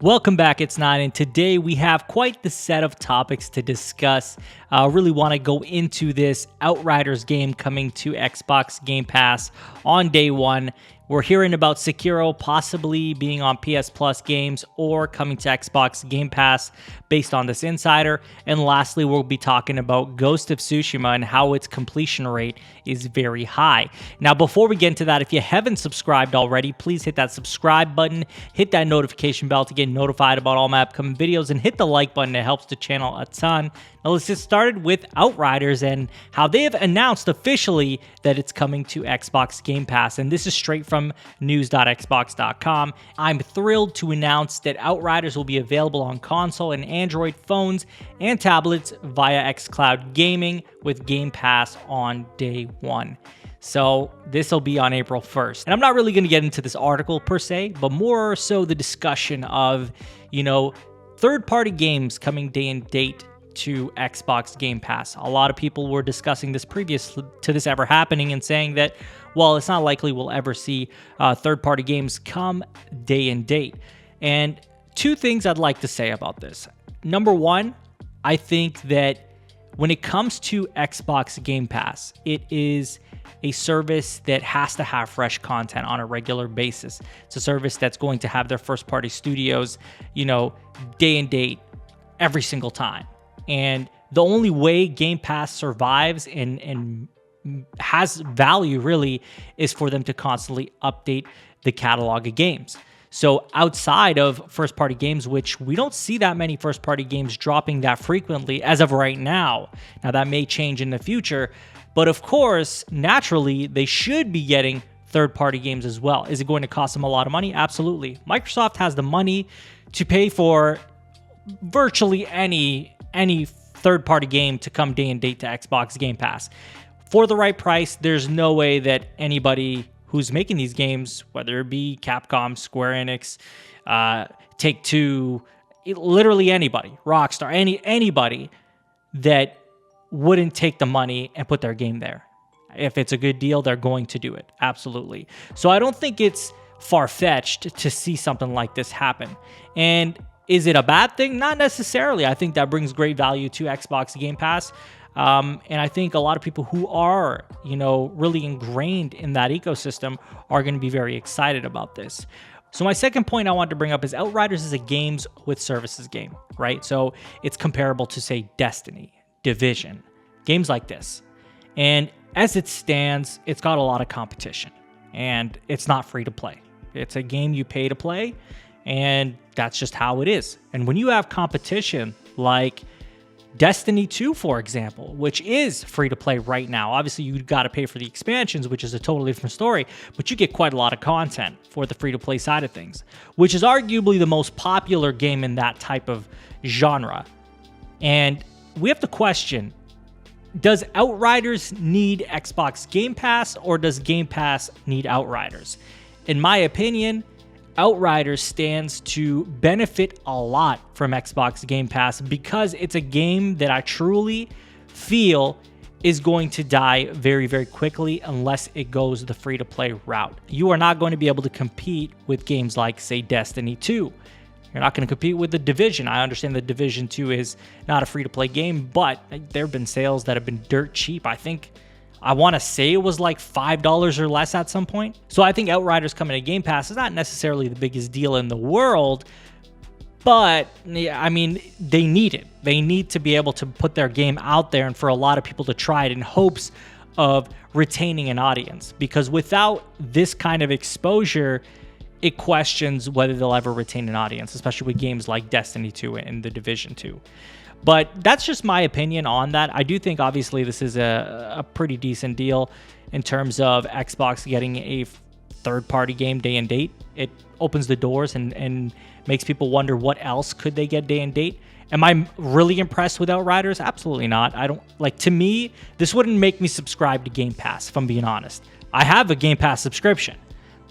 Welcome back, it's Nine, and today we have quite the set of topics to discuss. I really want to go into this Outriders game coming to Xbox Game Pass on day one. We're hearing about Sekiro possibly being on PS Plus games or coming to Xbox Game Pass based on this insider. And lastly, we'll be talking about Ghost of Tsushima and how its completion rate is very high. Now, before we get into that, if you haven't subscribed already, please hit that subscribe button, hit that notification bell to get notified about all my upcoming videos, and hit the like button. It helps the channel a ton. Now, let's get started with Outriders and how they have announced officially that it's coming to Xbox Game Pass. And this is straight from news.xbox.com. I'm thrilled to announce that Outriders will be available on console and Android phones and tablets via xCloud Gaming with Game Pass on day one. So this will be on April 1st. And I'm not really going to get into this article per se, but more so the discussion of, third-party games coming day and date to Xbox Game Pass. A lot of people were discussing this previous to this ever happening and saying that, well, it's not likely we'll ever see third-party games come day and date. And two things I'd like to say about this. Number one, I think that when it comes to Xbox Game Pass, it is a service that has to have fresh content on a regular basis. It's a service that's going to have their first-party studios, day and date every single time. And the only way Game Pass survives and has value really is for them to constantly update the catalog of games. So outside of first-party games, which we don't see that many first-party games dropping that frequently as of right now. Now, that may change in the future, but of course, naturally, they should be getting third-party games as well. Is it going to cost them a lot of money? Absolutely. Microsoft has the money to pay for virtually any third-party game to come day and date to Xbox Game Pass. For the right price, there's no way that anybody who's making these games, whether it be Capcom, Square Enix, Take-Two, literally anybody, Rockstar, anybody that wouldn't take the money and put their game there. If it's a good deal, they're going to do it. Absolutely. So I don't think it's far-fetched to see something like this happen. And is it a bad thing? Not necessarily. I think that brings great value to Xbox Game Pass. And I think a lot of people who are, really ingrained in that ecosystem are going to be very excited about this. So my second point I want to bring up is Outriders is a games with services game, right? So it's comparable to, say, Destiny, Division, games like this. And as it stands, it's got a lot of competition, and it's not free to play. It's a game you pay to play, and that's just how it is. And when you have competition like Destiny 2, for example, which is free to play right now, obviously you got to pay for the expansions, which is a totally different story, but you get quite a lot of content for the free to play side of things, which is arguably the most popular game in that type of genre. And we have to question, does Outriders need Xbox Game Pass, or does Game Pass need Outriders? In my opinion, Outriders stands to benefit a lot from Xbox Game Pass because it's a game that I truly feel is going to die very, very quickly unless it goes the free-to-play route. You are not going to be able to compete with games like, say, Destiny 2. You're not going to compete with The Division. I understand The Division 2 is not a free-to-play game, but there have been sales that have been dirt cheap. I want to say it was like $5 or less at some point. So I think Outriders coming to Game Pass is not necessarily the biggest deal in the world, but I mean, they need it. They need to be able to put their game out there and for a lot of people to try it in hopes of retaining an audience. Because without this kind of exposure, it questions whether they'll ever retain an audience, especially with games like Destiny 2 and The Division 2. But that's just my opinion on that. I do think, obviously, this is a pretty decent deal in terms of Xbox getting a third-party game day and date. It opens the doors and makes people wonder what else could they get day and date. Am I really impressed with Outriders? Absolutely not. To me, this wouldn't make me subscribe to Game Pass, if I'm being honest. I have a Game Pass subscription,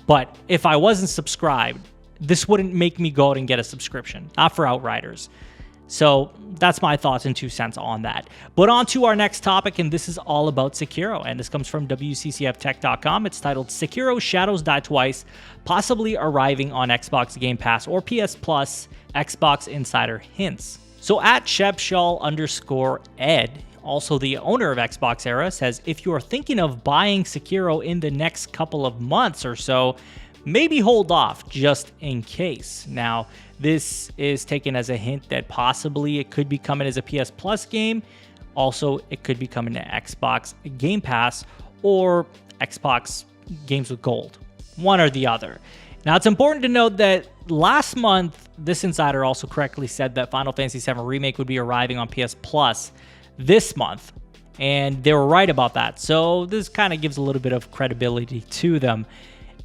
but if I wasn't subscribed, this wouldn't make me go out and get a subscription. Not for Outriders. So that's my thoughts and 2 cents on that. But on to our next topic, and this is all about Sekiro, and this comes from WCCFtech.com. It's titled Sekiro Shadows Die Twice, possibly arriving on Xbox Game Pass or PS Plus, Xbox Insider hints. So at Shebshal_Ed, also the owner of Xbox Era, says, if you are thinking of buying Sekiro in the next couple of months or so, maybe hold off just in case. Now, this is taken as a hint that possibly it could be coming as a PS Plus game. Also, it could be coming to Xbox Game Pass or Xbox Games with Gold. One or the other. Now, it's important to note that last month, this insider also correctly said that Final Fantasy VII Remake would be arriving on PS Plus this month. And they were right about that. So this kind of gives a little bit of credibility to them.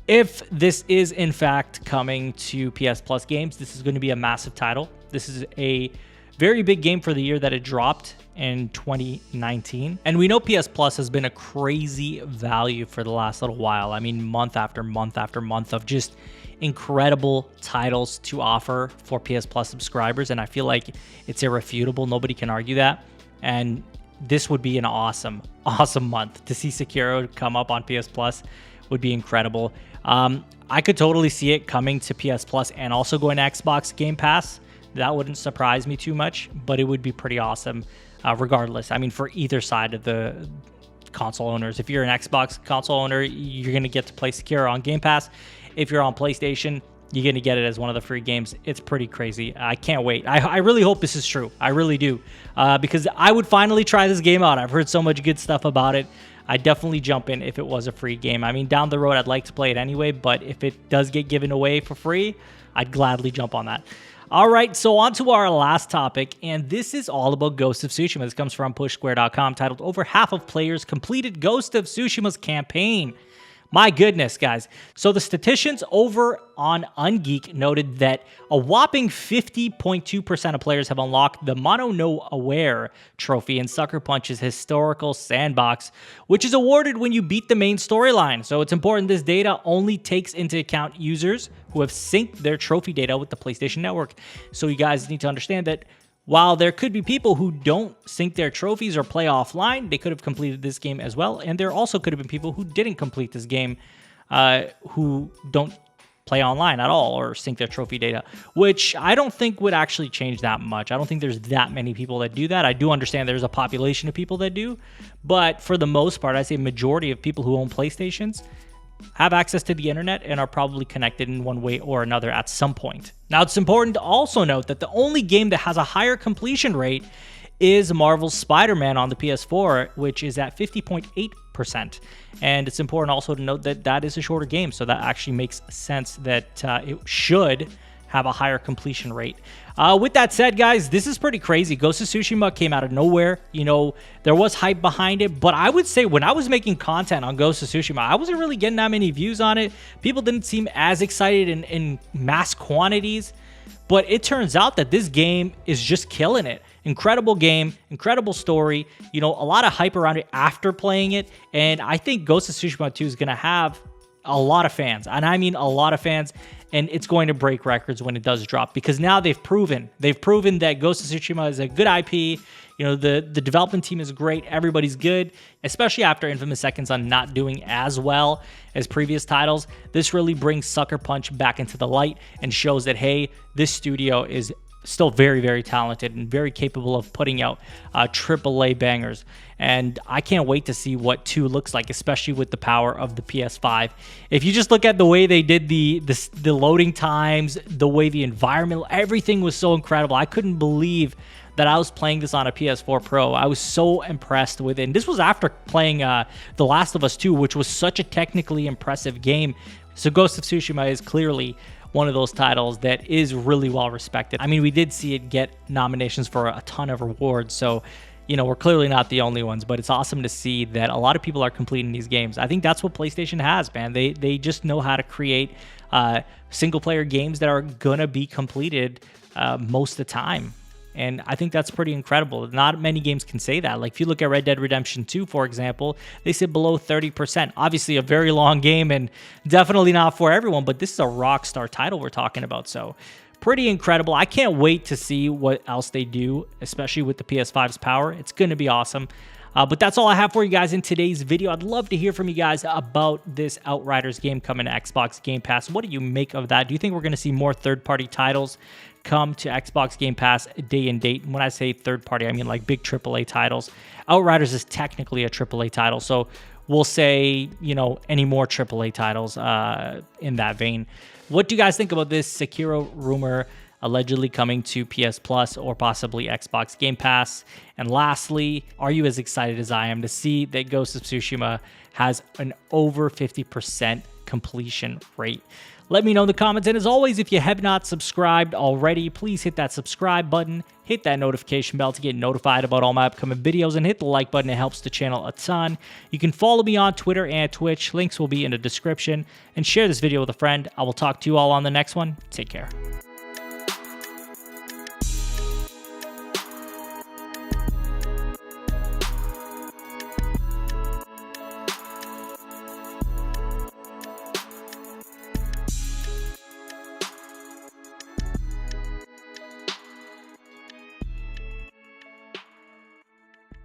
If this is, in fact, coming to PS Plus games, this is going to be a massive title. This is a very big game for the year that it dropped in 2019. And we know PS Plus has been a crazy value for the last little while. I mean, month after month after month of just incredible titles to offer for PS Plus subscribers. And I feel like it's irrefutable. Nobody can argue that. And this would be an awesome month. To see Sekiro come up on PS Plus would be incredible. I could totally see it coming to PS Plus and also going to Xbox Game Pass. That wouldn't surprise me too much, but it would be pretty awesome regardless. I mean, for either side of the console owners. If you're an Xbox console owner, you're going to get to play Sekiro on Game Pass. If you're on PlayStation, you're going to get it as one of the free games. It's pretty crazy. I can't wait. I really hope this is true. I really do. Because I would finally try this game out. I've heard so much good stuff about it. I'd definitely jump in if it was a free game. I mean, down the road, I'd like to play it anyway, but if it does get given away for free, I'd gladly jump on that. All right, so on to our last topic, and this is all about Ghost of Tsushima. This comes from PushSquare.com, titled, Over Half of Players Completed Ghost of Tsushima's Campaign. My goodness, guys. So the statisticians over on Ungeek noted that a whopping 50.2% of players have unlocked the Mono No Aware trophy in Sucker Punch's historical sandbox, which is awarded when you beat the main storyline. So it's important this data only takes into account users who have synced their trophy data with the PlayStation Network. So you guys need to understand that while there could be people who don't sync their trophies or play offline, they could have completed this game as well. And there also could have been people who didn't complete this game who don't play online at all or sync their trophy data, which I don't think would actually change that much. I don't think there's that many people that do that. I do understand there's a population of people that do, but for the most part, I'd say majority of people who own PlayStations have access to the internet and are probably connected in one way or another at some point. Now, it's important to also note that the only game that has a higher completion rate is Marvel's Spider-Man on the PS4, which is at 50.8%. And it's important also to note that that is a shorter game, so that actually makes sense that it should have a higher completion rate. With that said, guys, this is pretty crazy. Ghost of Tsushima came out of nowhere. You know, there was hype behind it, but I would say when I was making content on Ghost of Tsushima, I wasn't really getting that many views on it. People didn't seem as excited in mass quantities, but it turns out that this game is just killing it. Incredible game, incredible story, you know, a lot of hype around it after playing it, and I think Ghost of Tsushima 2 is going to have a lot of fans, and I mean a lot of fans, and it's going to break records when it does drop, because now they've proven that Ghost of Tsushima is a good IP. You know, the development team is great, everybody's good, especially after Infamous Second Son not doing as well as previous titles. This really brings Sucker Punch back into the light and shows that, hey, this studio is still very, very talented and very capable of putting out AAA bangers. And I can't wait to see what 2 looks like, especially with the power of the PS5. If you just look at the way they did the loading times, the way the environment, everything was so incredible. I couldn't believe that I was playing this on a PS4 Pro. I was so impressed with it. And this was after playing The Last of Us 2, which was such a technically impressive game. So Ghost of Tsushima is clearly one of those titles that is really well respected. I mean, we did see it get nominations for a ton of awards, so, you know, we're clearly not the only ones, but it's awesome to see that a lot of people are completing these games. I think that's what PlayStation has, man. They just know how to create single-player games that are gonna be completed most of the time. And I think that's pretty incredible. Not many games can say that. Like, if you look at Red Dead Redemption 2, for example, they sit below 30%. Obviously, a very long game and definitely not for everyone, but this is a Rockstar title we're talking about. So, pretty incredible. I can't wait to see what else they do, especially with the PS5's power. It's going to be awesome. But that's all I have for you guys in today's video. I'd love to hear from you guys about this Outriders game coming to Xbox Game Pass. What do you make of that? Do you think we're going to see more third-party titles come to Xbox Game Pass day and date? And when I say third-party, I mean like big AAA titles. Outriders is technically a AAA title, so we'll say, you know, any more AAA titles in that vein. What do you guys think about this Sekiro rumor allegedly coming to PS Plus or possibly Xbox Game Pass? And lastly, are you as excited as I am to see that Ghost of Tsushima has an over 50% completion rate? Let me know in the comments. And as always, if you have not subscribed already, please hit that subscribe button, hit that notification bell to get notified about all my upcoming videos, and hit the like button. It helps the channel a ton. You can follow me on Twitter and Twitch. Links will be in the description. And share this video with a friend. I will talk to you all on the next one. Take care.